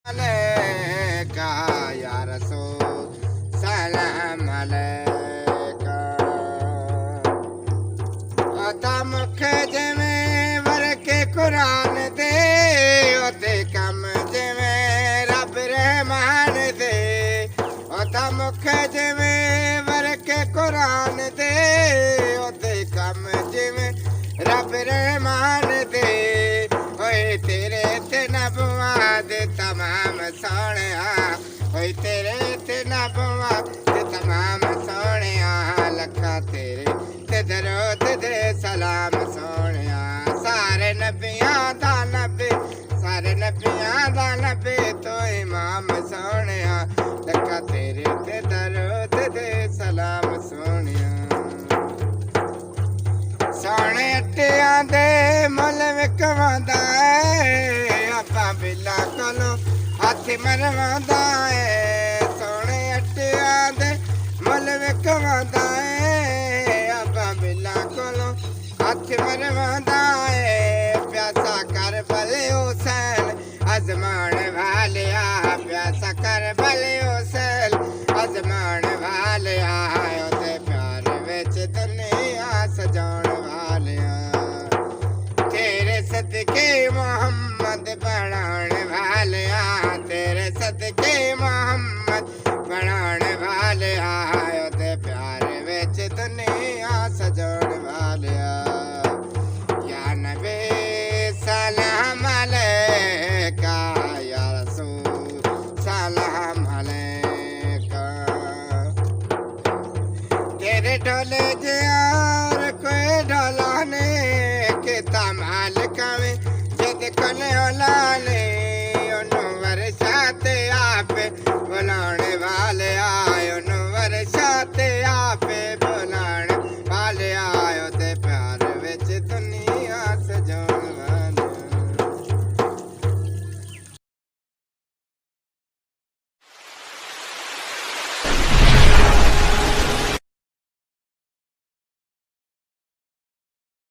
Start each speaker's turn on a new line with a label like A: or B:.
A: अलैका या रसूल सलाम अलैका आता मुख जिवें वर के कुरान दे ओते कम जिवें रब रहमान दे आता मुख जिवें वर के कुरान दे ओते कम जिवें रब रहमान दे ओए तेरे ते नबुआत तमाम सोहणिया ओए तेरे ते नबुआत तमाम सोहणिया लखा तेरे ते दरूद दे सलाम सोहणिया सारे नबियां दा नबी सारे नबियां दा नबी तो इमाम सोहणिया लखा तेरे ते दरूद दे सलाम सोहणिया सोने अट्टियां दे मुल विकवांदा है आपा बिला कोलों हथ मरवांदा है सोने अट्टियां दे मुल विकवांदा है आपा बिला कोलों हथ मरवांदा है प्यासा कर भले हुसैन अजमान वालिया प्यासा कर भले हुसैन अजमान वालिया ओदे प्यार विच दुनिया सजाउण सदके मोहम्मद बनाण वालिया तेरे सदके मोहम्मद बनाण वालिया ओदे प्यार विच दुनिया सजाउण वालिया या नबी सलाम अलैका या रसूल सलाम अलैका तेरे ढोले जियार कोई ढोला ने तमाल कवे जद कने ओलाने